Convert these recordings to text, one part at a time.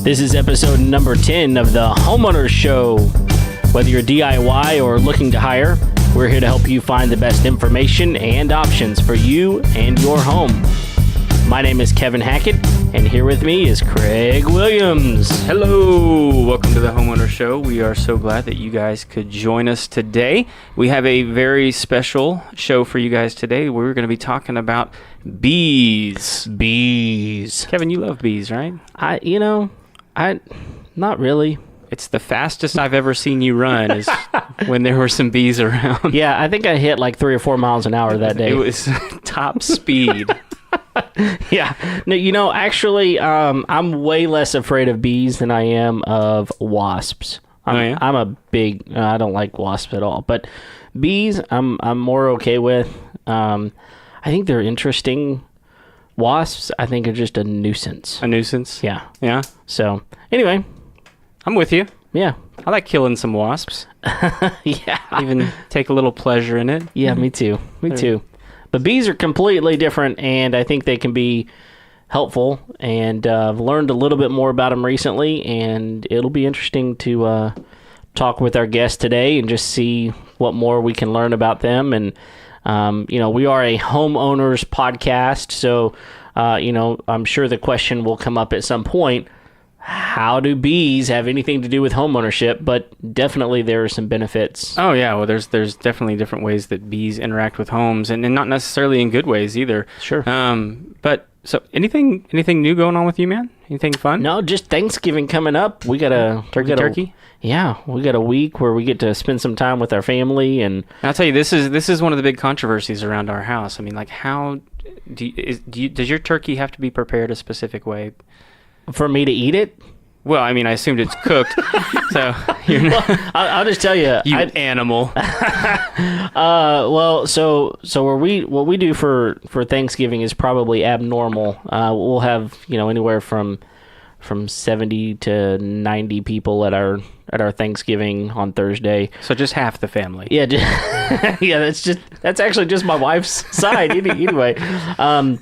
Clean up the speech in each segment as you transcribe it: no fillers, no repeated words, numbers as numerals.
This is episode number 10 of the Homeowner Show. Whether you're DIY or looking to hire, we're here to help you find the best information and options for you and your home. My name is Kevin Hackett, and here with me is Craig Williams. Hello, welcome to the Homeowner Show. We are so glad that you guys could join us today. We have a very special show for you guys today. We're going to be talking about bees. Bees. Kevin, you love bees, right? Not really. It's the fastest I've ever seen you run is when there were some bees around. Yeah, I think I hit like 3 or 4 miles an hour that day. It was top speed. Yeah. No, actually, I'm way less afraid of bees than I am of wasps. I don't like wasps at all, but bees, I'm more okay with. I think they're interesting. Wasps, I think, are just a nuisance. A nuisance? Yeah. Yeah? So, anyway. I'm with you. Yeah. I like killing some wasps. Yeah. Even take a little pleasure in it. Yeah, me too. Me too. But bees are completely different, and I think they can be helpful. And I've learned a little bit more about them recently, and it'll be interesting to talk with our guest today and just see what more we can learn about them. And, we are a homeowners podcast, so, I'm sure the question will come up at some point. How do bees have anything to do with homeownership? But definitely there are some benefits. Oh, yeah. Well, there's definitely different ways that bees interact with homes, and not necessarily in good ways either. Sure. But so anything new going on with you, man? Anything fun? No, just Thanksgiving coming up. We got a turkey. Yeah, we got a week where we get to spend some time with our family, and I'll tell you, this is one of the big controversies around our house. I mean, like, how does your turkey have to be prepared a specific way? For me to eat it? Well, I mean, I assumed it's cooked, so you're not... Well, I'll just tell you, animal. So what we do for Thanksgiving is probably abnormal. We'll have anywhere from 70 to 90 people at our Thanksgiving on Thursday. So just half the family. Yeah, yeah. That's actually just my wife's side. Anyway,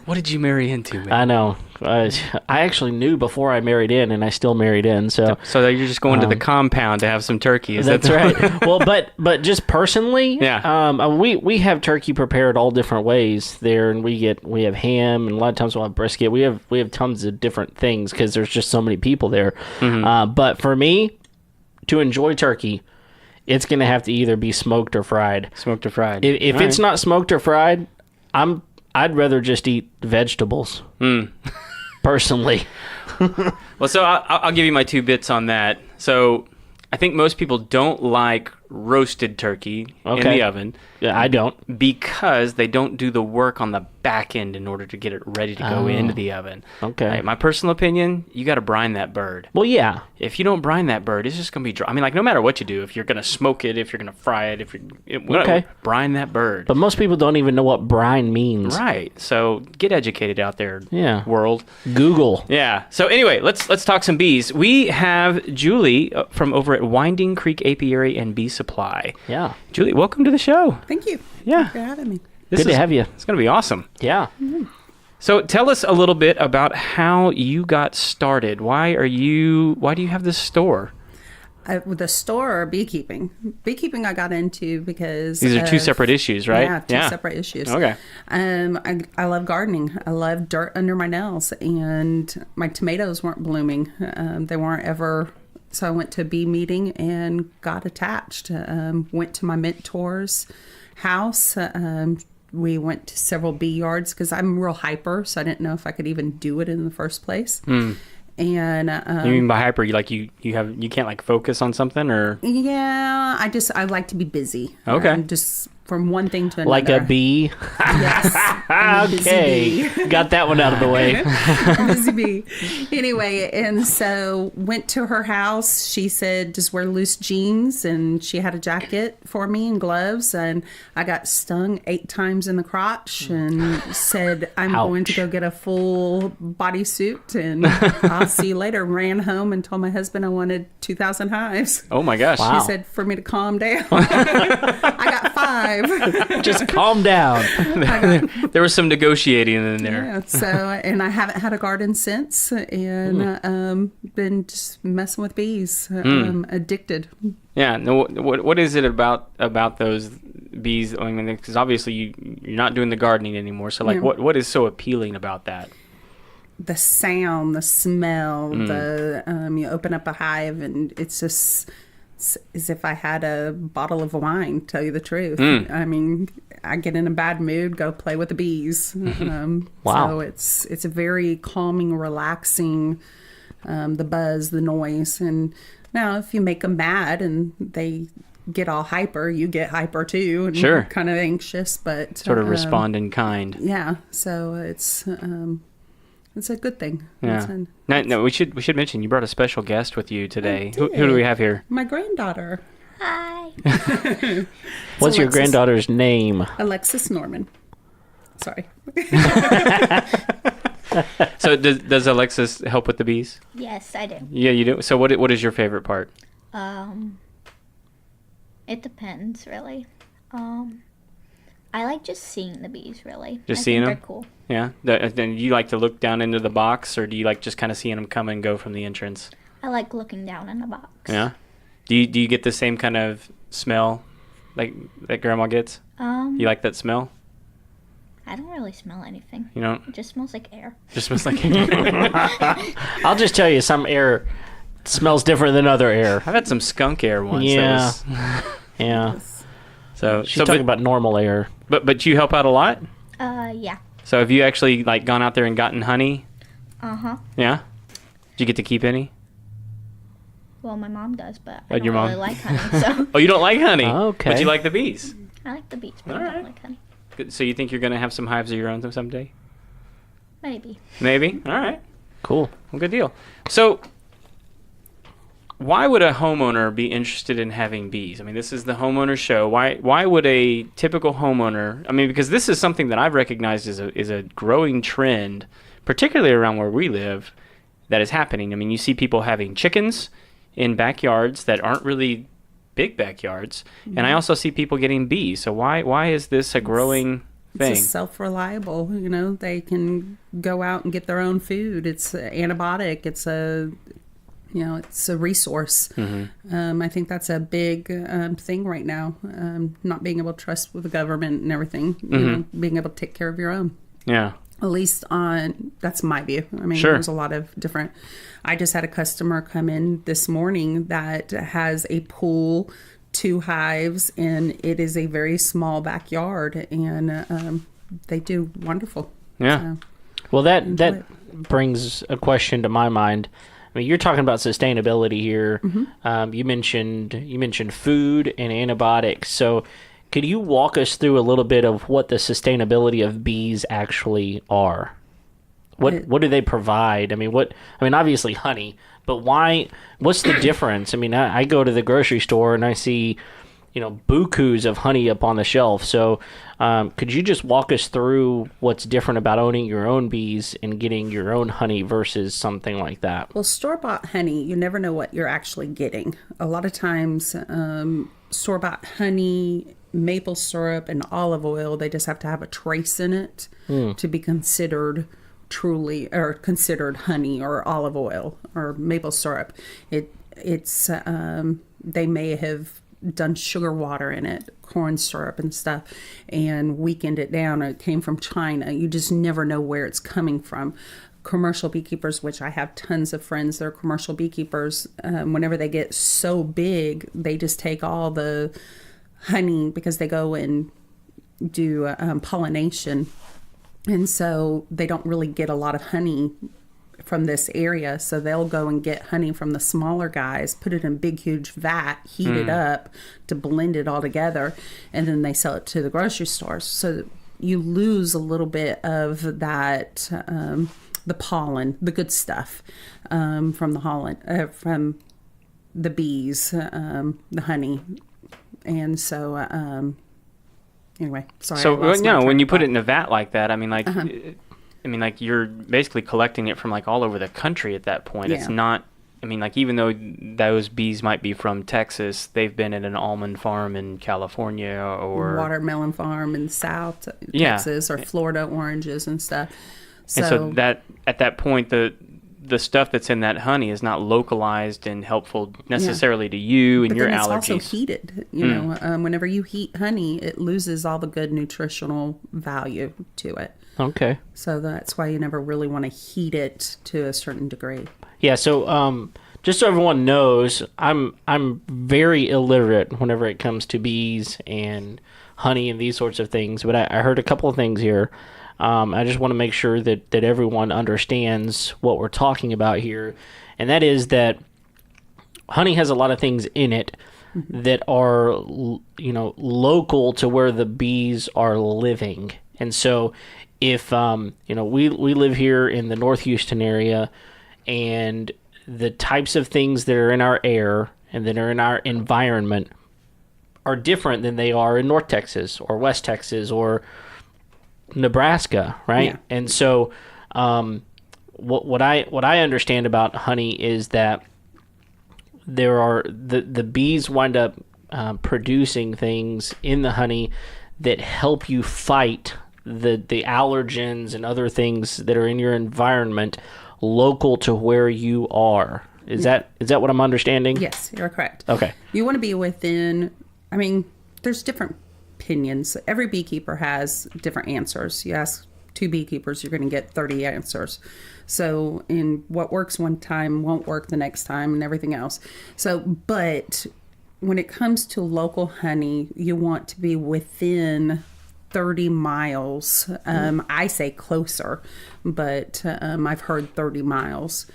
what did you marry into, man? I know. I actually knew before I married in, and I still married in. So you're just going to the compound to have some turkey. That's right. Well, but just personally, yeah. We have turkey prepared all different ways there, and we have ham, and a lot of times we'll have brisket. We have tons of different things because there's just so many people there. Mm-hmm. But for me, to enjoy turkey, it's gonna have to either be smoked or fried. Smoked or fried. If it's not smoked or fried, I'd rather just eat vegetables. Personally. Well, so I'll give you my 2 bits on that. So I think most people don't like roasted turkey in the oven. Yeah, I don't. Because they don't do the work on the back end in order to get it ready to go into the oven. Okay. My personal opinion, you got to brine that bird. Well, yeah. If you don't brine that bird, it's just going to be dry. I mean, like, no matter what you do, if you're going to smoke it, if you're going to fry it, brine that bird. But most people don't even know what brine means. Right. So get educated out there, world. Google. Yeah. So anyway, let's talk some bees. We have Julie from over at Winding Creek Apiary and Bee Supply. Yeah. Julie, welcome to the show. Thank you. Yeah. Thanks for having me. Good to have you. It's going to be awesome. Yeah. Mm-hmm. So tell us a little bit about how you got started. Why do you have this store? The store or beekeeping? Beekeeping I got into because... These are 2 separate issues, right? Yeah, 2 separate issues. Okay. I love gardening. I love dirt under my nails, and my tomatoes weren't blooming. They weren't ever... So I went to a bee meeting and got attached. Went to my mentor's house. We went to several bee yards because I'm real hyper, so I didn't know if I could even do it in the first place. And you mean by hyper? You can't like focus on something, or? Yeah, I like to be busy. Okay. Just from one thing to another. Like a bee? Yes. Okay. Got that one out of the way. Busy bee. Anyway, and so went to her house. She said, just wear loose jeans. And she had a jacket for me and gloves. And I got stung 8 times in the crotch and said, I'm going to go get a full bodysuit and I'll see you later. Ran home and told my husband I wanted 2,000 hives. Oh my gosh. Wow. She said for me to calm down. I got 5. hive. Just calm down. There was some negotiating in there. Yeah, so, and I haven't had a garden since, and been just messing with bees. Addicted. Yeah. No. What is it about those bees? I mean, because obviously you're not doing the gardening anymore. So like, Yeah. what is so appealing about that? The sound, the smell, the you open up a hive, and it's just as if I had a bottle of wine. Tell you the truth. I mean, I get in a bad mood, go play with the bees. Wow. So it's a very calming, relaxing. The buzz, the noise, and now if you make them mad and they get all hyper, you get hyper too, and Sure. kind of anxious, but Sort of respond in kind. Yeah, so it's a good thing. Yeah. No, we should mention you brought a special guest with you today. I Who do we have here? My granddaughter, Hi. What's your Alexis. granddaughter's name? Alexis Norman. Sorry. So does Alexis help with the bees? Yes, I do. Yeah, you do. So what is your favorite part? It depends, really. I like just seeing the bees, really. Just I seeing think them? They're cool. Yeah. Then you like to look down into the box, or do you like just kind of seeing them come and go from the entrance? I like looking down in the box. Yeah. Do you get the same kind of smell like that Grandma gets? You like that smell? I don't really smell anything. You know, It just smells like air. just smells like. I'll just tell you, some air smells different than other air. I've had some skunk air once. Yeah. Yeah. So She's talking about normal air. but you help out a lot. Yeah. So have you actually like gone out there and gotten honey? Uh-huh. Yeah. Did you get to keep any? Well, my mom does, but Oh, I don't your really mom? like honey, so Oh, you don't like honey. Okay. But you like the bees. I like the bees, but I Alright. don't like honey. Good. So you think you're gonna have some hives of your own someday? Maybe. Maybe. All right. Cool. Well, good deal. So, why would a homeowner be interested in having bees? I mean, this is the homeowner show. Why would a typical homeowner? I mean, because this is something that I've recognized is a growing trend, particularly around where we live, that is happening. I mean, you see people having chickens in backyards that aren't really big backyards, and I also see people getting bees. So why is this a growing thing? It's a self-reliable, they can go out and get their own food. It's a antibiotic. It's it's a resource. I think that's a big thing right now. Not being able to trust with the government and everything, being able to take care of your own. Yeah. At least that's my view. I mean, Sure. there's a lot of different. I just had a customer come in this morning that has a pool, 2 hives, and it is a very small backyard, and they do wonderful. Yeah. So, Well, that Enjoy brings a question to my mind. I mean, you're talking about sustainability here. You mentioned food and antibiotics. So, could you walk us through a little bit of what the sustainability of bees actually are? What do they provide? I mean, obviously honey, but why? What's the difference? I mean, I go to the grocery store and I see, bukus of honey up on the shelf. So, could you just walk us through what's different about owning your own bees and getting your own honey versus something like that? well, store-bought honey, you never know what you're actually getting. A lot of times, store-bought honey, maple syrup, and olive oil, they just have to have a trace in it to be considered considered honey or olive oil or maple syrup. It's they may have done sugar water in it, corn syrup and stuff, and weakened it down. It came from China. You just never know where it's coming from. Commercial beekeepers, which I have tons of friends, they're commercial beekeepers. Whenever they get so big, they just take all the honey because they go and do pollination. And so they don't really get a lot of honey from this area. So they'll go and get honey from the smaller guys, put it in a big, huge vat, heat it up to blend it all together, and then they sell it to the grocery stores. So you lose a little bit of that, the pollen, the good stuff from from the bees, the honey. And so, anyway, sorry. So I lost my when train you of put it thought. in a vat like that, I mean, like, you're basically collecting it from like all over the country at that point. It's Yeah. not I mean, like, even though those bees might be from Texas, they've been at an almond farm in California or watermelon farm in South Yeah. Texas or Florida, oranges and stuff. and so that at that point the stuff that's in that honey is not localized and helpful necessarily to you and but your then it's allergies. also heated. You know, whenever you heat honey, it loses all the good nutritional value to it. Okay. So that's why you never really want to heat it to a certain degree. Yeah, so just so everyone knows, I'm very illiterate whenever it comes to bees and honey and these sorts of things. But I heard a couple of things here. I just want to make sure that everyone understands what we're talking about here, and that is that honey has a lot of things in it that are local to where the bees are living. And so if we live here in the North Houston area, and the types of things that are in our air and that are in our environment are different than they are in North Texas or West Texas or Nebraska, right? Yeah. And so what I understand about honey is that there are the bees wind up producing things in the honey that help you fight the allergens and other things that are in your environment local to where you are. Is that what I'm understanding? Yes, you're correct. Okay. You want to be within, I mean, there's different opinions. Every beekeeper has different answers. You ask 2 beekeepers, you're going to get 30 answers. So, in what works one time won't work the next time and everything else. So, but when it comes to local honey, you want to be within 30 miles. I say closer, but I've heard 30 miles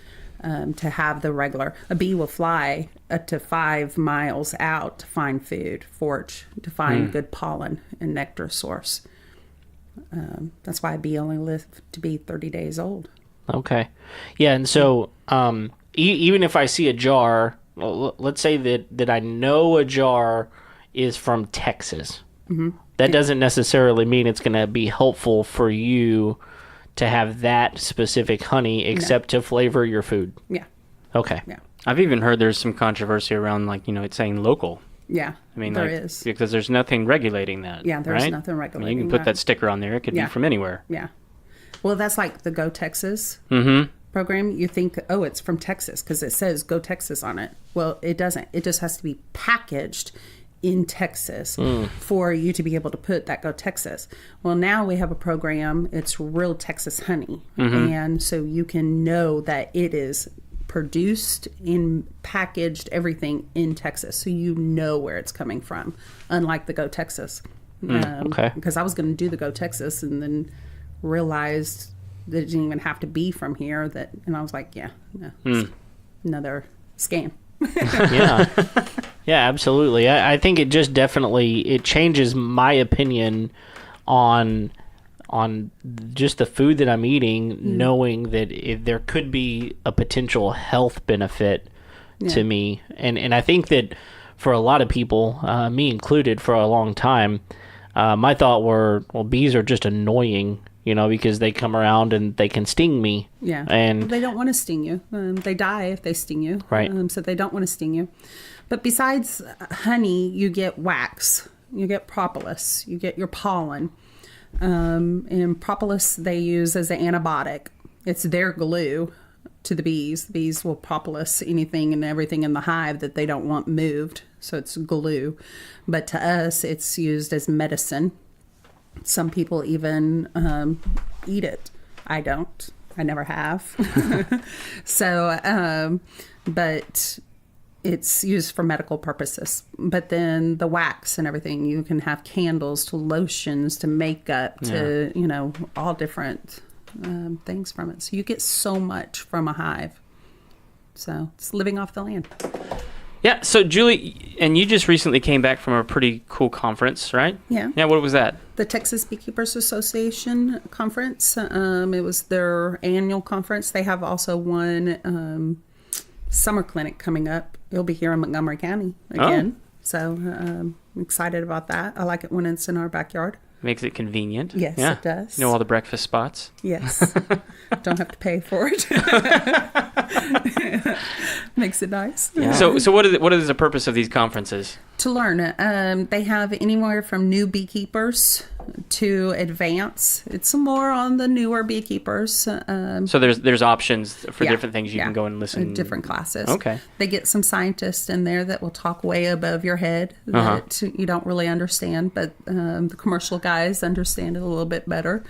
to have the regular. A bee will fly up to 5 miles out to find food, forage, to find good pollen and nectar source. That's why a bee only lives to be 30 days old. Okay. Yeah, and so even if I see a jar, let's say that I know a jar is from Texas. That doesn't necessarily mean it's going to be helpful for you to have that specific honey, except to flavor your food. Yeah. Okay. Yeah. I've even heard there's some controversy around, like, it's saying local. Yeah. I mean, there like, is. because there's nothing regulating that. Yeah, there's right? nothing I mean, regulating you can put that. that sticker on there. It could be from anywhere. Yeah. Well, that's like the Go Texas program. You think, oh, it's from Texas because it says Go Texas on it. Well, it doesn't. It just has to be packaged in Texas for you to be able to put that Go Texas. Well, now we have a program. It's real Texas honey. And so you can know that it is produced and packaged everything in Texas. So you know where it's coming from, unlike the Go Texas. Okay. Because I was going to do the Go Texas and then realized that it didn't even have to be from here. And I was like, yeah, no, it's another scam. Yeah. Yeah, absolutely. I think it just it changes my opinion on just the food that I'm eating, knowing that there could be a potential health benefit to me. And I think that for a lot of people, me included for a long time, my thought were, well, bees are just annoying, because they come around and they can sting me. Yeah. And they don't want to sting you. They die if they sting you. Right. So they don't want to sting you. But besides honey, you get wax, you get propolis, you get your pollen. And propolis they use as an antibiotic. It's their glue to the bees. The bees will propolis anything and everything in the hive that they don't want moved. So it's glue. But to us, it's used as medicine. Some people even eat it. I don't. I never have. So, but it's used for medical purposes. But then the wax and everything, you can have candles to lotions to makeup to, all different things from it. So you get so much from a hive. So it's living off the land. Yeah, so Julie, and you just recently came back from a pretty cool conference, right? Yeah. Yeah, what was that? The Texas Beekeepers Association conference. It was their annual conference. They have also one summer clinic coming up. It'll be here in Montgomery County again. So I'm excited about that. I like it when it's in our backyard. Makes it convenient. Yes, yeah. it does. You know all the breakfast spots. Yes. Don't have to pay for it. Makes it nice. Yeah. So what is the purpose of these conferences? To learn. They have anywhere from new beekeepers to advance. It's more on the newer beekeepers. So there's options for different things you can go and listen. Different classes. Okay. They get some scientists in there that will talk way above your head that you don't really understand, but the commercial guys understand it a little bit better.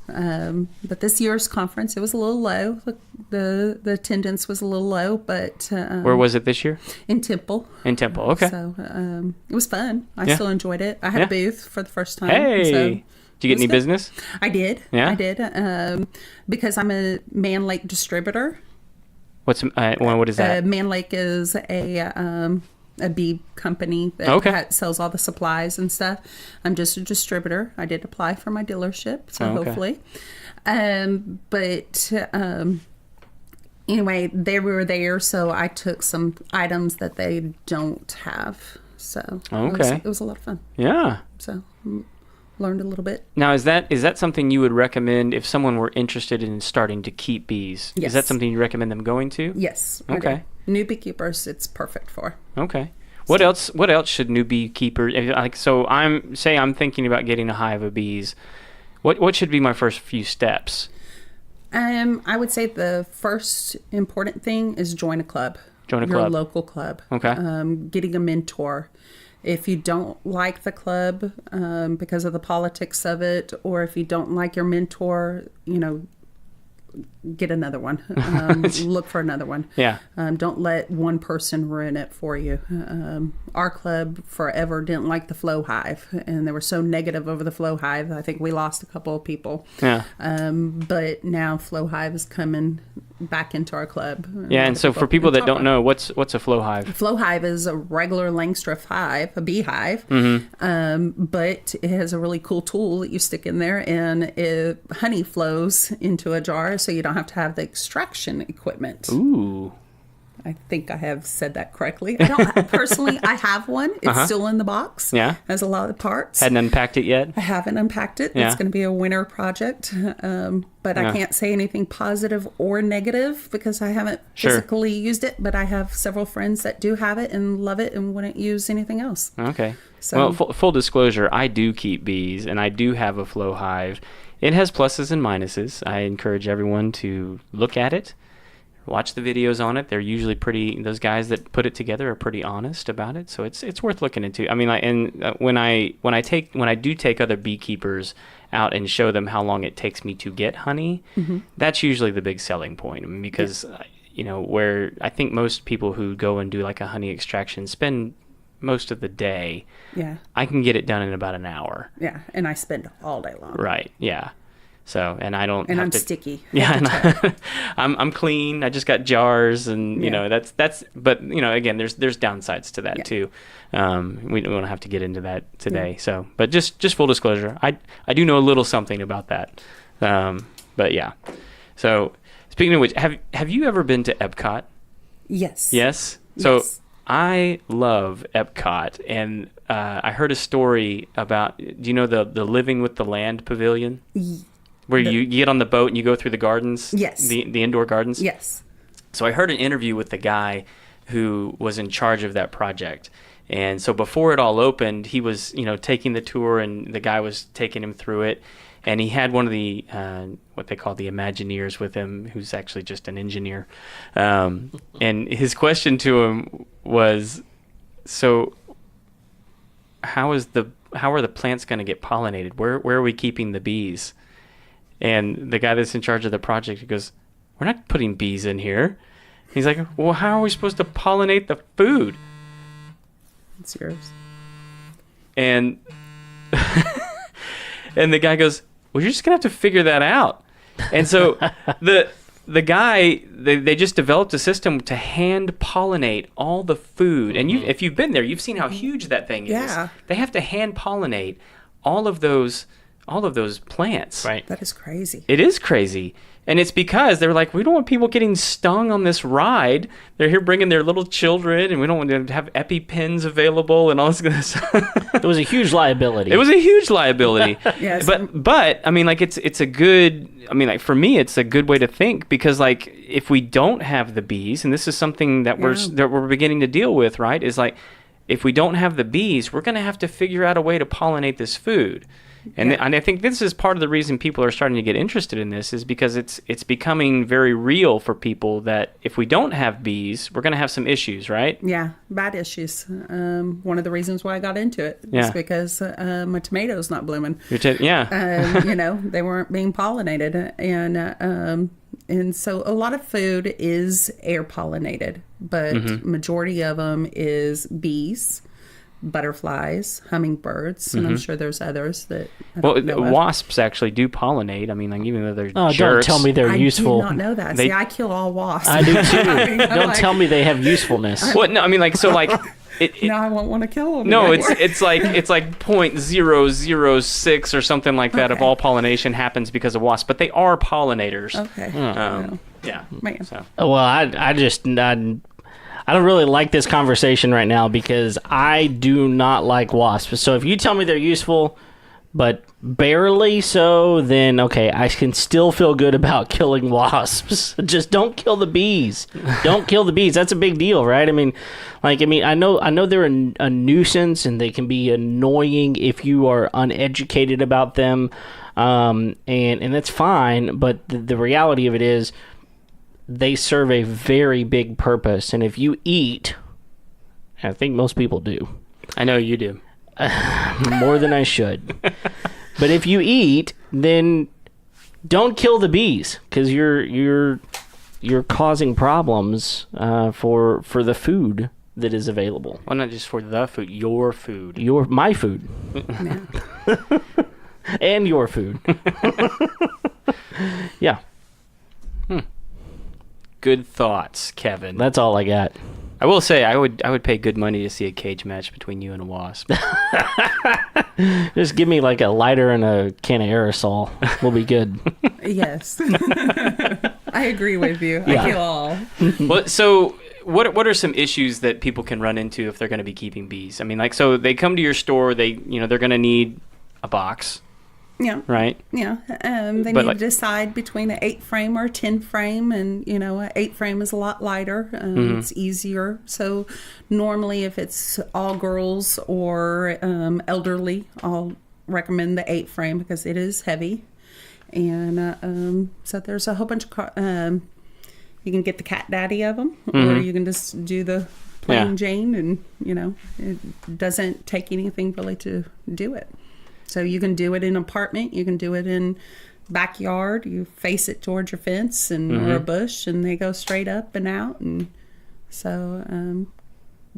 But this year's conference, it was a little low. The attendance was a little low, but where was it this year? In Temple. In Temple, okay. So it was fun. I still enjoyed it. I had a booth for the first time. Hey, so did you get any business? I did. Yeah, I did. Because I'm a Man Lake distributor. What is that? Man Lake is a bee company that sells all the supplies and stuff. I'm just a distributor. I did apply for my dealership, so hopefully. Anyway, they were there, so I took some items that they don't have. So it was a lot of fun. Yeah. So learned a little bit. Now, is that something you would recommend if someone were interested in starting to keep bees? Yes. Is that something you recommend them going to? Yes. Okay. New beekeepers, it's perfect for. Okay. What else should new beekeepers, like, so I'm thinking about getting a hive of bees. What should be my first few steps? I would say the first important thing is join a club. Join a your club. local club. Okay. Getting a mentor. If you don't like the club because of the politics of it, or if you don't like your mentor, get another one. Look for another one. Yeah. Don't let one person ruin it for you. Our club forever didn't like the flow hive, and they were so negative over the flow hive. I think we lost a couple of people. Yeah. But now flow hive is coming back into our club. Yeah, and so for people that don't know, what's a flow hive? A flow hive is a regular Langstroth hive, a beehive, but it has a really cool tool that you stick in there, and honey flows into a jar, so you don't have to have the extraction equipment. Ooh. I think I have said that correctly. I don't personally. I have one. It's still in the box. Yeah, has a lot of parts. Hadn't unpacked it yet. I haven't unpacked it. Yeah. It's going to be a winter project, but I can't say anything positive or negative because I haven't physically used it. But I have several friends that do have it and love it and wouldn't use anything else. Okay. So, well, full disclosure, I do keep bees, and I do have a flow hive. It has pluses and minuses. I encourage everyone to look at it. Watch the videos on it. They're usually those guys that put it together are pretty honest about it. So it's worth looking into. I mean, when I do take other beekeepers out and show them how long it takes me to get honey, that's usually the big selling point. I mean, because, where I think most people who go and do like a honey extraction spend most of the day. Yeah. I can get it done in about an hour. Yeah. And I spend all day long. Right. Yeah. So, and I don't. And have I'm to, sticky. Yeah, I'm clean. I just got jars, and that's. But again, there's downsides to that too. We don't have to get into that today. So, but just full disclosure, I do know a little something about that. But yeah. So, speaking of which, have you ever been to Epcot? Yes. Yes. So yes. I love Epcot, and I heard a story about. Do you know the Living with the Land Pavilion? Where you get on the boat and you go through the gardens? Yes. The indoor gardens? Yes. So I heard an interview with the guy who was in charge of that project. And so before it all opened, he was, taking the tour, and the guy was taking him through it. And he had one of the, what they call the Imagineers with him, who's actually just an engineer. And his question to him was, so how are the plants going to get pollinated? Where are we keeping the bees? And the guy that's in charge of the project, he goes, we're not putting bees in here. He's like, well, how are we supposed to pollinate the food? It's yours. And and the guy goes, well, you're just going to have to figure that out. And so the guy, they just developed a system to hand pollinate all the food. And if you've been there, you've seen how huge that thing is. Yeah. They have to hand pollinate all of those all of those plants. Right. That is crazy. It is crazy. And it's because they're like, we don't want people getting stung on this ride. They're here bringing their little children, and we don't want to have EpiPens available and all this kind of stuff. It was a huge liability. It was a huge liability. Yes. But I mean, like, it's a good, I mean, like, for me, it's a good way to think, because, like, if we don't have the bees, and this is something that we're beginning to deal with, right, is like, if we don't have the bees, we're going to have to figure out a way to pollinate this food. And I think this is part of the reason people are starting to get interested in this, is because it's becoming very real for people that if we don't have bees, we're going to have some issues, right? Yeah, bad issues. One of the reasons why I got into it is Yeah. because my tomatoes not blooming. Yeah. They weren't being pollinated, and so a lot of food is air pollinated, but majority of them is bees, butterflies, hummingbirds, and I'm sure there's others that I don't know of. Wasps actually do pollinate. I mean, like, even though they're Oh, jerks. don't tell me they're I useful. did not know that. See, I kill all wasps. I do too. I'm Don't like, tell me they have usefulness. What? No, I mean, like, so, like, Now I won't want to kill them. no, anymore. it's like 0.006 or something like that of Okay. all pollination happens because of wasps, but they are pollinators. Okay. Yeah. Man. So. Well, I don't really like this conversation right now because I do not like wasps. So if you tell me they're useful, but barely so, then okay, I can still feel good about killing wasps. Just don't kill the bees. Don't kill the bees. That's a big deal, right? I mean, I know they're a nuisance and they can be annoying if you are uneducated about them, and that's fine. But the reality of it is, they serve a very big purpose, and if you eat, I think most people do, I know you do. more than I should. But if you eat, then don't kill the bees, because you're causing problems for the food that is available. Well, not just for the food, your food. My food. Yeah. And your food. Yeah, Good thoughts, Kevin. that's all I got. I will say, I would pay good money to see a cage match between you and a wasp. Just give me like a lighter and a can of aerosol. We'll be good. Yes. I agree with you. Yeah. I kill all. Well, so what are some issues that people can run into if they're going to be keeping bees? I mean, like, so they come to your store, they're going to need a box, Yeah. right? Yeah. They But, need like- to decide between an 8 frame or a 10 frame. And, an 8 frame is a lot lighter. It's easier. So normally if it's all girls or elderly, I'll recommend the 8 frame because it is heavy. And so there's a whole bunch of, you can get the cat daddy of them, or you can just do the plain Yeah. Jane, and, it doesn't take anything really to do it. So you can do it in an apartment, you can do it in backyard, you face it towards your fence or a bush, and they go straight up and out. And so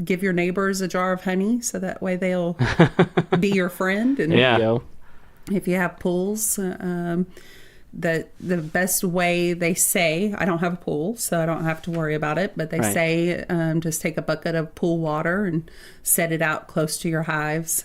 give your neighbors a jar of honey so that way they'll be your friend. And Yeah. You know? if you have pools, the best way, they say, I don't have a pool, so I don't have to worry about it, but they Right. say just take a bucket of pool water and set it out close to your hives,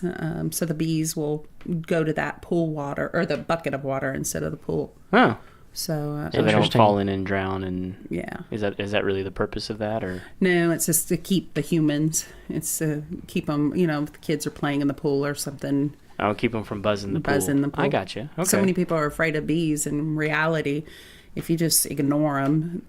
so the bees will go to that pool water or the bucket of water instead of the pool. Oh, So so they don't Interesting. fall in and drown. And yeah. is that really the purpose of that, or? No, it's just to keep the humans. It's to keep them, if the kids are playing in the pool or something, I'll keep them from buzzing the pool. buzzing the pool. I got you. Okay. So many people are afraid of bees. In reality, if you just ignore them,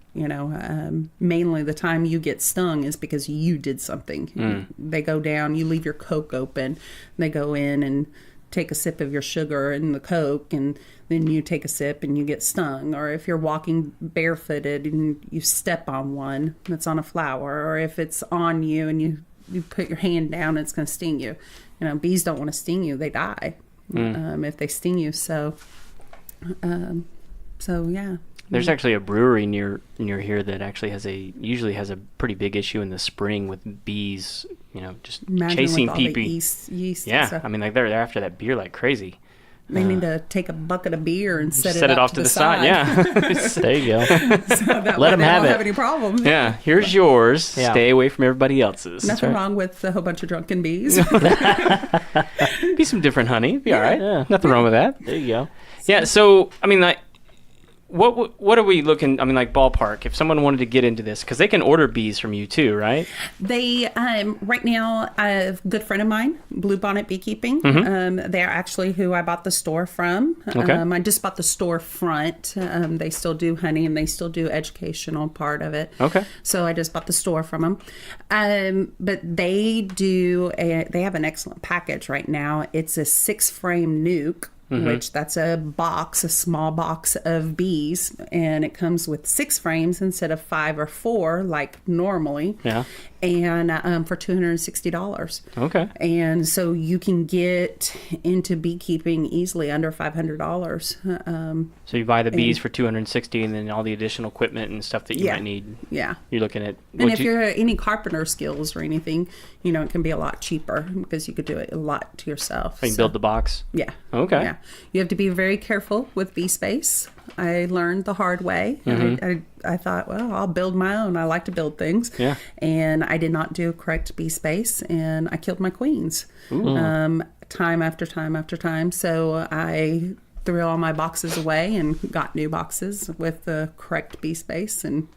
mainly the time you get stung is because you did something. They go down, you leave your Coke open, they go in and take a sip of your sugar in the Coke, and then you take a sip and you get stung. Or if you're walking barefooted and you step on one that's on a flower, or if it's on you and you put your hand down, it's going to sting you. Bees don't want to sting you; they die if they sting you. So yeah. There's actually a brewery near here that actually usually has a pretty big issue in the spring with bees, just Imagine chasing with all the people. yeast and Yeah, stuff. I mean, like they're after that beer like crazy. They need to take a bucket of beer and set it up off to the side. Yeah. There you go. So that Let way 'em they have don't it. have any problems. Yeah. Here's yours. Yeah. Stay away from everybody else's. Nothing wrong with a whole bunch of drunken bees. Be some different honey. Be all right. Yeah. Nothing wrong with that. There you go. Yeah. So, I mean, like, what are we looking? I mean, like ballpark. If someone wanted to get into this, because they can order bees from you too, right? They right now, a good friend of mine, Blue Bonnet Beekeeping. They're actually who I bought the store from. Okay. I just bought the storefront. They still do honey and they still do educational part of it. Okay. So I just bought the store from them. But they they have an excellent package right now. It's a 6-frame nuke. Which that's a small box of bees, and it comes with 6 frames instead of 5 or 4 like normally. Yeah. And for $260. Okay. And so you can get into beekeeping easily under $500. So you buy the bees for $260, and then all the additional equipment and stuff that you Yeah. might need. Yeah. You're looking at. And if you're any carpenter skills or anything, it can be a lot cheaper because you could do it a lot to yourself. you can So, build the box. yeah. Okay. Yeah. You have to be very careful with bee space. I learned the hard way. I thought, well, I'll build my own. I like to build things. Yeah. And I did not do correct bee space, and I killed my queens time after time after time. So I threw all my boxes away and got new boxes with the correct bee space. And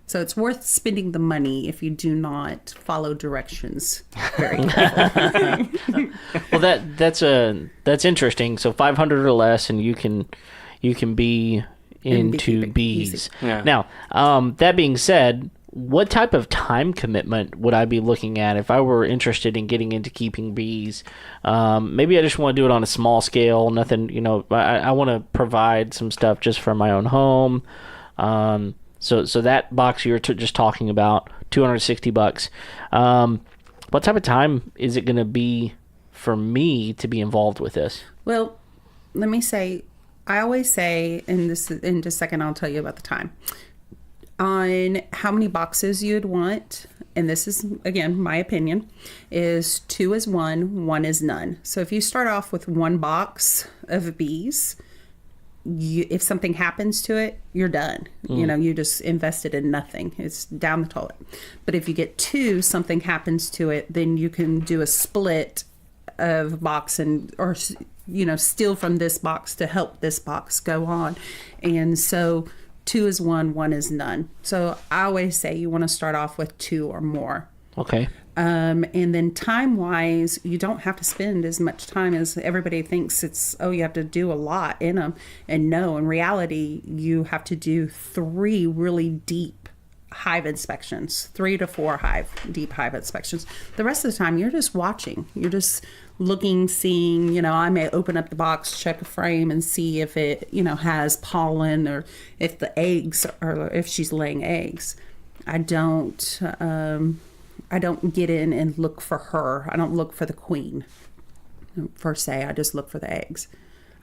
so it's worth spending the money if you do not follow directions very carefully. Well, that's interesting. So 500 or less, and you can be into beekeeping. bees. Easy. Yeah. Now, that being said, what type of time commitment would I be looking at if I were interested in getting into keeping bees? Maybe I just want to do it on a small scale. Nothing, I want to provide some stuff just for my own home. So that box you're just talking about, $260. What type of time is it going to be for me to be involved with this? Well, let me say, I always say, in just a second, I'll tell you about the time. On how many boxes you'd want, and this is, again, my opinion, is 2 is 1, 1 is none. So if you start off with 1 box of bees, if something happens to it, you're done. You just invested in nothing. It's down the toilet. But if you get 2, something happens to it, then you can do a split of box or steal from this box to help this box go on. And so 2 is 1, 1 is none. So I always say you want to start off with 2 or more. Okay. And then time-wise, you don't have to spend as much time as everybody thinks you have to do a lot in them. And no, in reality, you have to do 3 really deep hive inspections, 3 to 4 deep hive inspections. The rest of the time, you're just watching. You're just looking, seeing, I may open up the box, check a frame and see if it, has pollen or if the eggs or if she's laying eggs. I don't get in and look for her. I don't look for the queen per se. I just look for the eggs.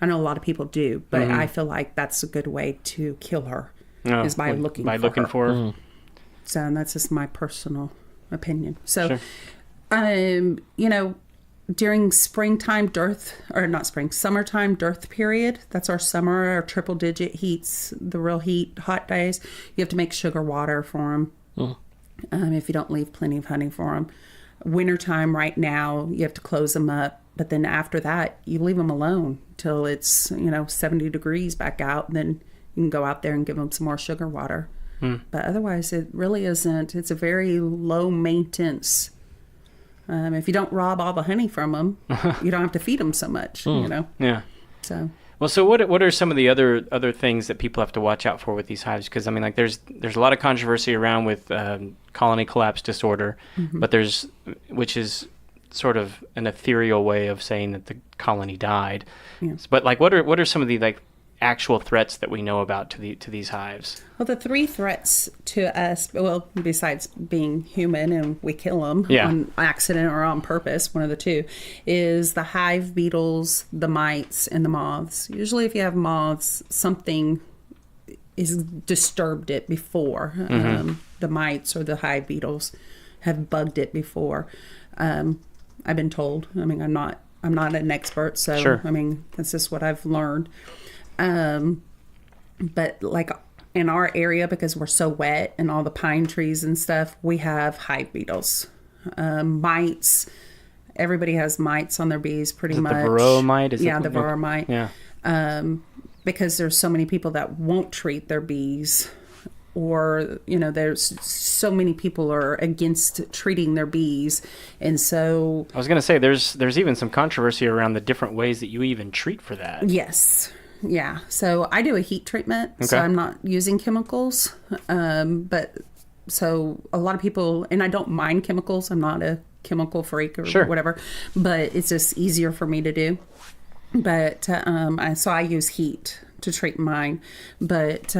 I know a lot of people do, but I feel like that's a good way to kill her is by looking for her. So that's just my personal opinion. So, Sure. During summertime dearth period, that's our summer, our triple digit heats, the real heat, hot days, you have to make sugar water for them. If you don't leave plenty of honey for them. Wintertime right now, you have to close them up. But then after that, you leave them alone till it's, 70 degrees back out. And then you can go out there and give them some more sugar water. But otherwise, it really isn't. It's a very low maintenance. If you don't rob all the honey from them, you don't have to feed them so much, Yeah. So. Well, so what are some of the other things that people have to watch out for with these hives? Because I mean, like there's a lot of controversy around with colony collapse disorder, but which is sort of an ethereal way of saying that the colony died. Yes. But like, what are some of the actual threats that we know about to these hives? Well, the 3 threats to us, besides being human and we kill them on accident or on purpose, one of the 2, is the hive beetles, the mites, and the moths. Usually if you have moths, something is disturbed it before. The mites or the hive beetles have bugged it before. I've been told. I mean, I'm not I'm not an expert, so Sure. I mean, that's just what I've learned. But like in our area, because we're so wet and all the pine trees and stuff, we have hive beetles, mites. Everybody has mites on their bees, pretty Is it much. the varroa mite? Is yeah, it the varroa mite. Yeah. Because there's so many people that won't treat their bees, or there's so many people are against treating their bees, and so I was going to say there's even some controversy around the different ways that you even treat for that. yes, yeah. So I do a heat treatment, so Okay. I'm not using chemicals. But so a lot of people, and I don't mind chemicals. I'm not a chemical freak or Sure. whatever, but it's just easier for me to do. But I use heat to treat mine. But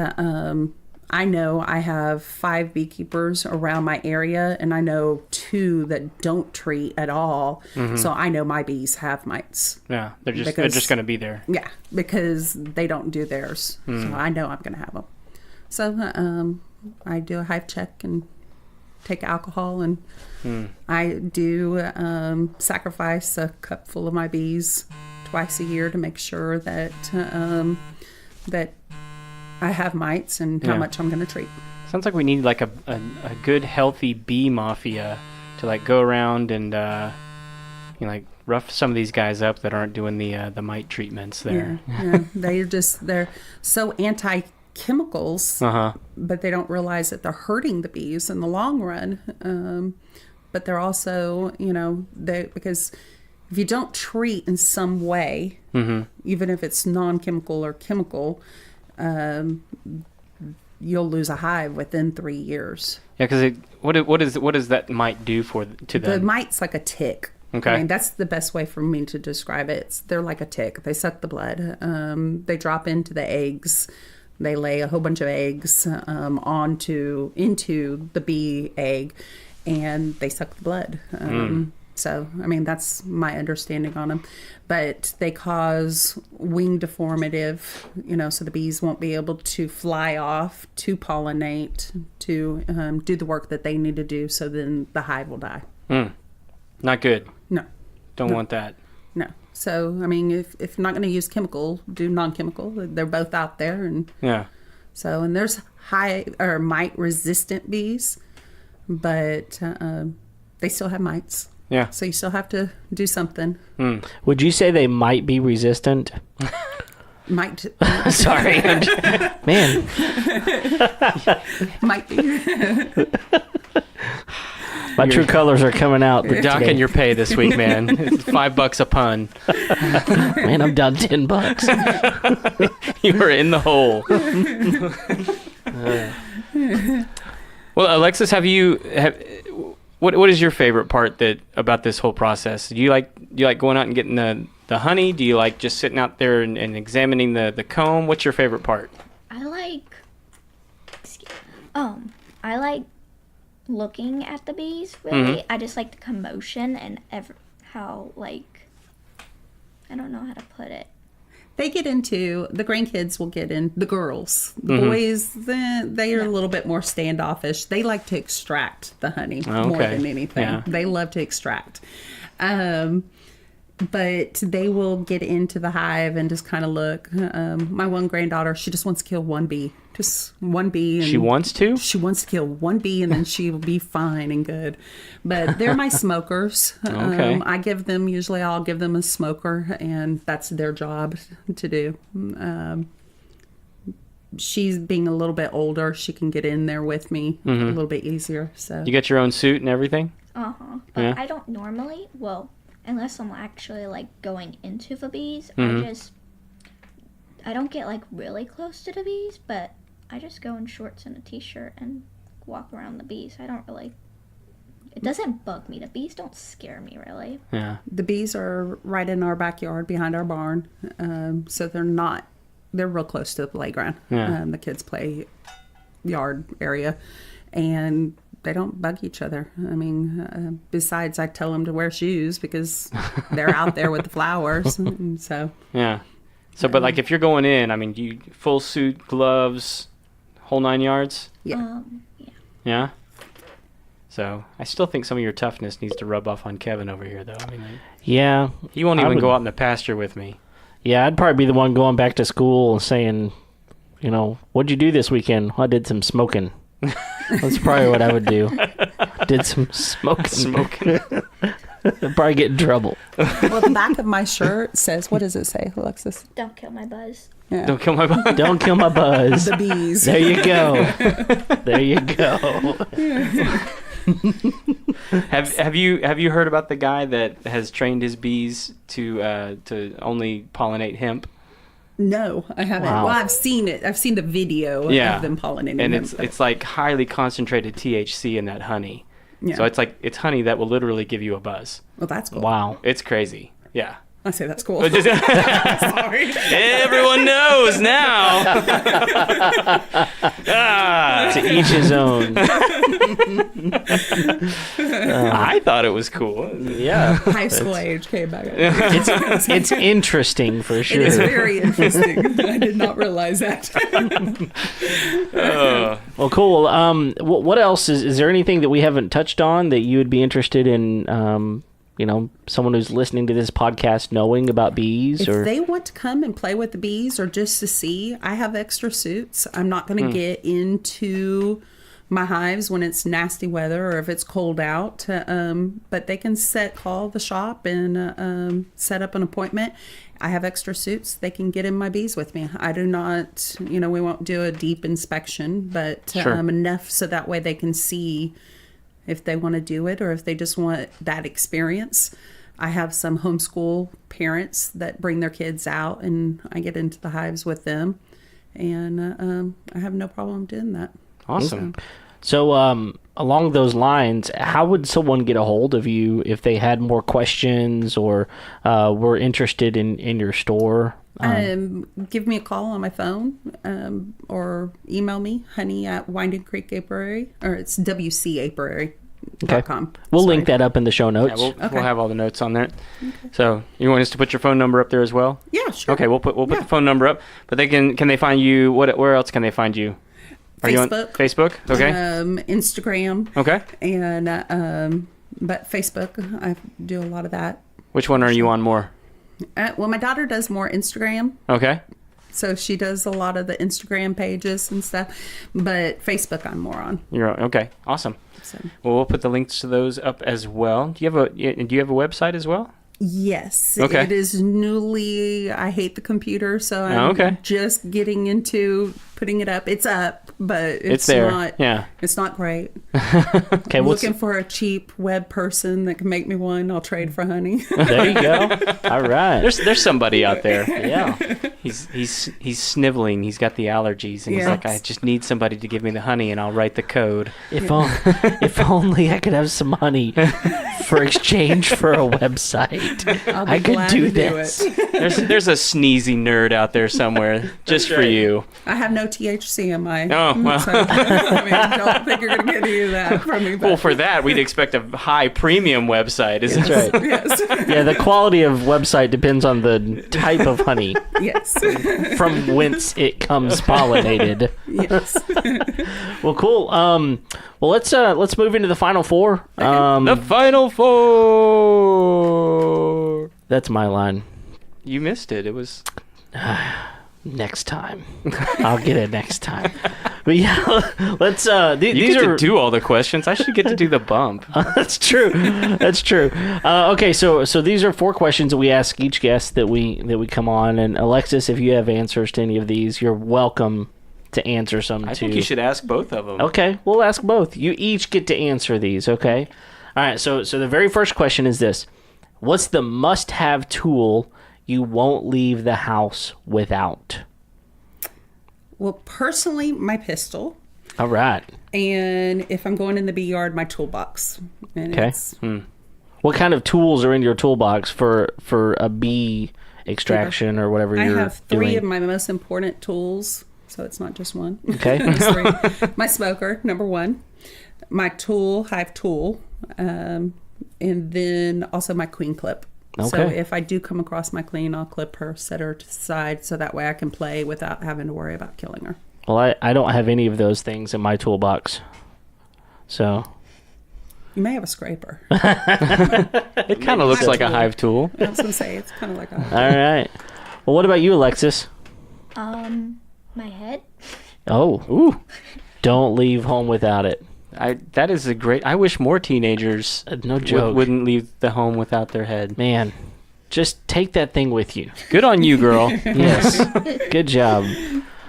I know I have 5 beekeepers around my area, and I know 2 that don't treat at all. So I know my bees have mites. Yeah, they're just Because- going to be there. Yeah, because they don't do theirs. So I know I'm going to have them. So I do a hive check and take alcohol, and I do sacrifice a cup full of my bees twice a year to make sure that that I have mites and how Yeah. much I'm going to treat. Sounds like we need like a good healthy bee mafia to like go around and like rough some of these guys up that aren't doing the mite treatments there. Yeah, they're so anti-chemicals, but they don't realize that they're hurting the bees in the long run. But they're also, because if you don't treat in some way, even if it's non-chemical or chemical, you'll lose a hive within 3 years. Yeah, because what does that mite do to The them? mite's like a tick. Okay. I mean, that's the best way for me to describe it. They're like a tick. They suck the blood. They drop into the eggs. They lay a whole bunch of eggs into the bee egg, and they suck the blood. So, I mean, that's my understanding on them. But they cause wing deformative, so the bees won't be able to fly off, to pollinate, to do the work that they need to do, so then the hive will die. Not good. No. Don't want that. No. So, I mean, if you're not going to use chemical, do non-chemical. They're both out there. And Yeah. so, and there's mite resistant bees, but they still have mites. Yeah. So you still have to do something. Would you say they might be resistant? Might Sorry. Man, might be. my true colors are coming out. We're docking today. your pay this week, man. It's $5 a pun. Man, I'm down $10. You are in the hole. Well, Alexis, what is your favorite part about this whole process? Do you like going out and getting the honey? Do you like just sitting out there and examining the comb? What's your favorite part? I like looking at the bees, really. I just like the commotion and how, like, I don't know how to put it. They get into, the grandkids will get in, the girls. The boys, they are a little bit more standoffish. They like to extract the honey more than anything. Yeah. They love to extract. But they will get into the hive and just kind of look. My one granddaughter, she just wants to kill one bee. Just one bee. And She wants to? She wants to kill one bee and then she will be fine and good. But they're my smokers. Okay. Usually I'll give them a smoker, and that's their job to do. She's being a little bit older. She can get in there with me a little bit easier. So You got your own suit and everything? But Yeah. I don't normally, unless I'm actually, like, going into the bees, I don't get, like, really close to the bees, but I just go in shorts and a t-shirt and walk around the bees. I don't really, it doesn't bug me. The bees don't scare me, really. Yeah. the bees are right in our backyard behind our barn. So they're real close to the playground. Yeah. The kids' play yard area. And they don't bug each other. I mean, besides I tell them to wear shoes because they're out there with the flowers. And so, Yeah. So, but like if you're going in, I mean, you full suit, gloves, whole 9 yards? yeah. Yeah. Yeah. So I still think some of your toughness needs to rub off on Kevin over here, though. I mean, Yeah. he won't I even would- go out in the pasture with me. Yeah, I'd probably be the one going back to school and saying, what'd you do this weekend? I did some smoking. That's probably what I would do. Did some smoking. I'd probably get in trouble. Well, the back of my shirt says, what does it say, Alexis? Don't kill my buzz. Yeah. Don't kill my buzz. Don't kill my buzz. The bees. There you go. There you go. Have you heard about the guy that has trained his bees to only pollinate hemp? No, I haven't. Wow. Well, I've seen it. I've seen the video of them pollinating and them, it's like highly concentrated THC in that honey. Yeah. So it's honey that will literally give you a buzz. Well, that's cool. Wow. It's crazy. Yeah. I say that's cool. Sorry. Everyone knows now. To each his own. I thought it was cool. Yeah. High school age came back. It's interesting for sure. It is very interesting. I did not realize that. Well, cool. What else is there anything that we haven't touched on that you would be interested in? Someone who's listening to this podcast knowing about bees, If or they want to come and play with the bees or just to see, I have extra suits. I'm not going to get into my hives when it's nasty weather or if it's cold out. But they can call the shop and set up an appointment. I have extra suits. They can get in my bees with me. I do not, we won't do a deep inspection, but Sure. enough so that way they can see if they want to do it or if they just want that experience. I have some homeschool parents that bring their kids out and I get into the hives with them. And I have no problem doing that. Awesome. so along those lines, how would someone get a hold of you if they had more questions or were interested in your store? Give me a call on my phone or email me, honey@Winding Creek Apiary, or it's WCApiary.com. We'll link that up in the show notes. Yeah, we'll have all the notes on there. So you want us to put your phone number up there as well? Yeah, sure. Okay, we'll put the phone number up. But can they find you? Where else can they find you? Are you on Facebook. Facebook? Okay. Instagram. Okay. And but Facebook, I do a lot of that. Which one are you on more? Well, my daughter does more Instagram, Okay. so she does a lot of the Instagram pages and stuff. But Facebook, I'm more on. Okay. Awesome. So. Well, we'll put the links to those up as well. Do you have a website as well? Yes. Okay. It is newly. I hate the computer, so I'm just getting into putting it up. It's up, but it's there. not. Yeah. It's not great. Okay, Looking for a cheap web person that can make me one. I'll trade for honey. there you go. All right. There's somebody out there. Yeah. He's sniveling. He's got the allergies, and he's Yeah. like, I just need somebody to give me the honey, and I'll write the code. If only I could have some honey for exchange for a website. I'll be I could glad do to do this. it. There's a sneezy nerd out there somewhere just for you. I have no THC in my. Oh, well. So, I don't think you're going to get any of that from me. But Well, for that, we'd expect a high premium website, isn't it? That's right. yes, Yeah, the quality of website depends on the type of honey yes, from whence it comes pollinated. yes. Well, cool. Well, let's move into the final four. The Final Four. That's my line. You missed it. It was... Next time, I'll get it next time. But yeah, let's. You These get are to do all the questions. I should get to do the bump. That's true. That's true. Okay, so these are 4 questions that we ask each guest that we come on. And Alexis, if you have answers to any of these, you're welcome to answer some too. I think you should ask both of them. Okay, we'll ask both. You each get to answer these. Okay. All right. So the very first question is this: what's the must-have tool you won't leave the house without? Well, personally, my pistol. All right. And if I'm going in the bee yard, my toolbox. And Okay. it's What kind of tools are in your toolbox for a bee extraction or whatever I you're have 3 doing? of my most important tools, so it's not just one. Okay. It's 3. My smoker, number 1. My hive tool, and then also my queen clip. So Okay. if I do come across my queen, I'll clip her, set her to the side, so that way I can play without having to worry about killing her. Well, I don't have any of those things in my toolbox. So You may have a scraper. It kind of looks like a hive tool. I was going to say, it's kind of like a... All right. Well, what about you, Alexis? My head. Oh, Ooh. don't leave home without it. That is a great... I wish more teenagers No joke. wouldn't leave the home without their head. Man, just take that thing with you. Good on you, girl. Yes. Good job.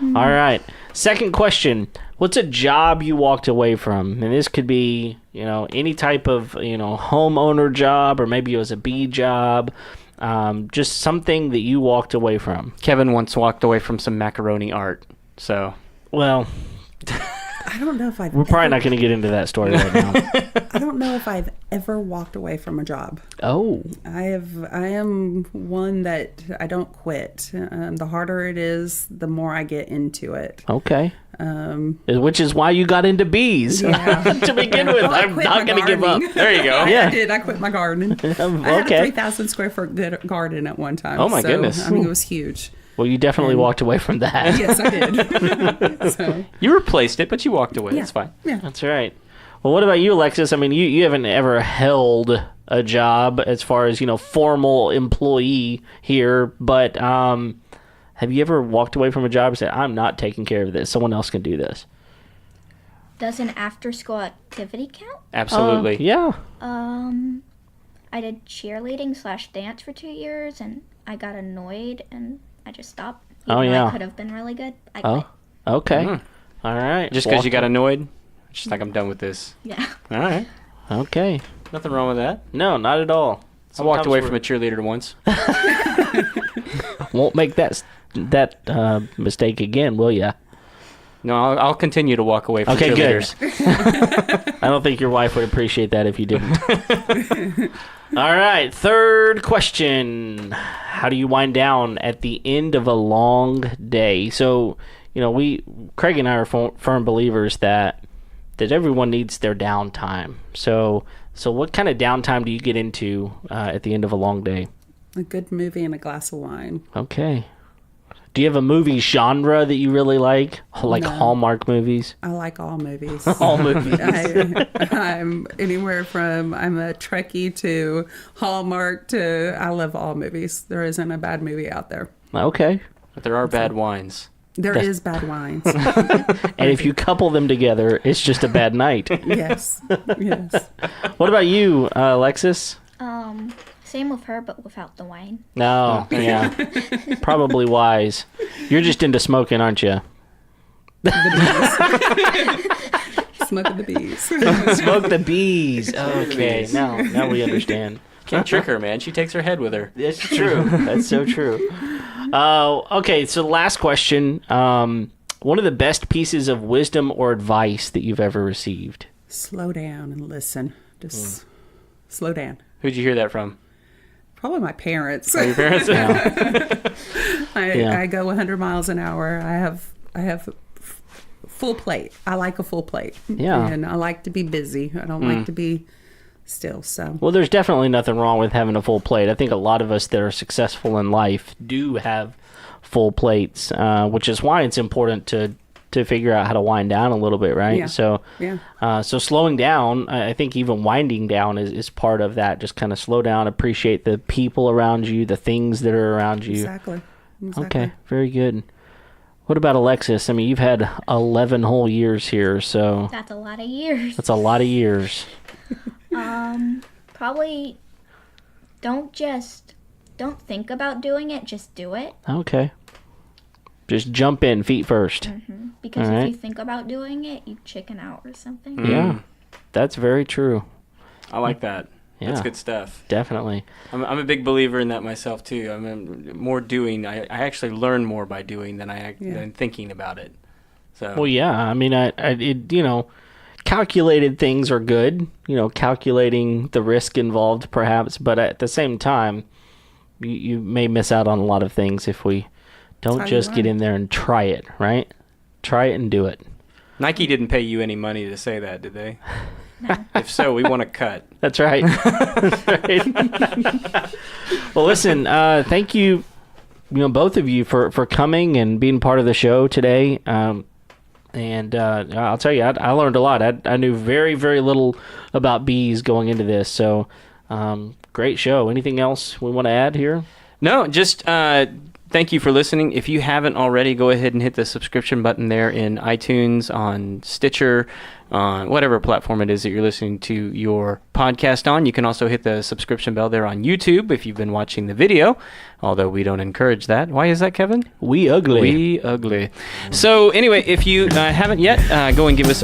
All right. Second question. What's a job you walked away from? And this could be, any type of, homeowner job, or maybe it was a bee job. Just something that you walked away from. Kevin once walked away from some macaroni art. So, Well, I don't know if I've we're probably not going to get into that story right now. I don't know if I've ever walked away from a job. Oh, I am one that I don't quit. The harder it is, the more I get into it. okay. Which is why you got into bees Yeah. to begin with. Well, I I'm quit not my going to give up. gardening. there you go. Yeah. I did. I quit my garden. I had a Okay. 3,000 square foot garden at one time. Oh, my goodness. I mean, it was huge. Well, you definitely walked away from that. Yes, I did. So, You replaced it, but you walked away. Yeah. That's fine. That's right. Well, what about you, Alexis? I mean, you haven't ever held a job as far as, formal employee here, but have you ever walked away from a job and said, I'm not taking care of this. Someone else can do this? Does an after-school activity count? Absolutely. Yeah. I did cheerleading/dance for 2 years, and I got annoyed, and I just stopped. Oh, Even though yeah. I could have been really good. I Oh, quit. okay. Mm. All right. Just because you got annoyed? Just like, I'm done with this. Yeah. All right. Okay. Nothing wrong with that. No, not at all. I walked away Sometimes from a cheerleader once. Won't make that mistake again, will ya? No, I'll continue to walk away from Okay, good. cheerleaders. I don't think your wife would appreciate that if you didn't. All right, third question. How do you wind down at the end of a long day? So, Craig and I are firm believers that everyone needs their downtime. So what kind of downtime do you get into at the end of a long day? a good movie and a glass of wine. Okay. Do you have a movie genre that you really like? Like No. Hallmark movies? I like all movies. All movies. I'm anywhere from I'm a Trekkie to Hallmark to I love all movies. There isn't a bad movie out there. Okay. But there are bad wines. There is bad wines. And if you couple them together, it's just a bad night. Yes. Yes. What about you, Alexis? Same with her, but without the wine. No, yeah. Probably wise. You're just into smoking, aren't you? Smoking the bees. Smoke the bees. Okay, now we understand. Can't trick her, man. She takes her head with her. That's true. That's so true. Okay, so last question. One of the best pieces of wisdom or advice that you've ever received? Slow down and listen. Just slow down. Who'd you hear that from? Probably my parents. Your parents? Yeah. I go 100 miles an hour. I have full plate. I like a full plate. Yeah. And I like to be busy. I don't like to be still. So Well, there's definitely nothing wrong with having a full plate. I think a lot of us that are successful in life do have full plates, which is why it's important to figure out how to wind down a little bit, right? Yeah. So, yeah. So slowing down, I think even winding down is part of that. Just kind of slow down, appreciate the people around you, the things that are around you. Exactly. Okay, very good. What about Alexis? I mean, you've had 11 whole years here, so That's a lot of years. that's a lot of years. Probably don't think about doing it, just do it. Okay. Just jump in, feet first. Because All if right. you think about doing it, you chicken out or something. Yeah, that's very true. I like that. That's Yeah. good stuff. Definitely. I'm a big believer in that myself too. I mean, more doing. I actually learn more by doing than thinking about it. So Well, yeah. I mean, calculated things are good. Calculating the risk involved, perhaps, but at the same time, you may miss out on a lot of things if we don't how you just get learn. in there and try it. Right? Try it and do it. Nike didn't pay you any money to say that, did they? No. If so, we want to cut. That's right. That's right. Well, listen. Thank you. Both of you for coming and being part of the show today. And I'll tell you, I learned a lot. I knew very, very little about bees going into this. So, great show. Anything else we want to add here? No, just thank you for listening. If you haven't already, go ahead and hit the subscription button there in iTunes, on Stitcher, on whatever platform it is that you're listening to your podcast on. You can also hit the subscription bell there on YouTube if you've been watching the video, although we don't encourage that. Why is that, Kevin? We ugly. We ugly. So anyway, if you haven't yet, go and give us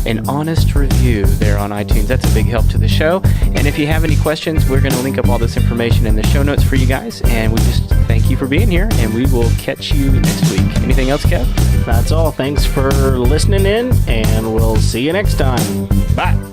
an honest review there on iTunes. That's a big help to the show. And if you have any questions, we're going to link up all this information in the show notes for you guys. And we just thank you for being here, and we will catch you next week. Anything else, Kev? That's all. Thanks for listening in, and we'll see you next time. Bye.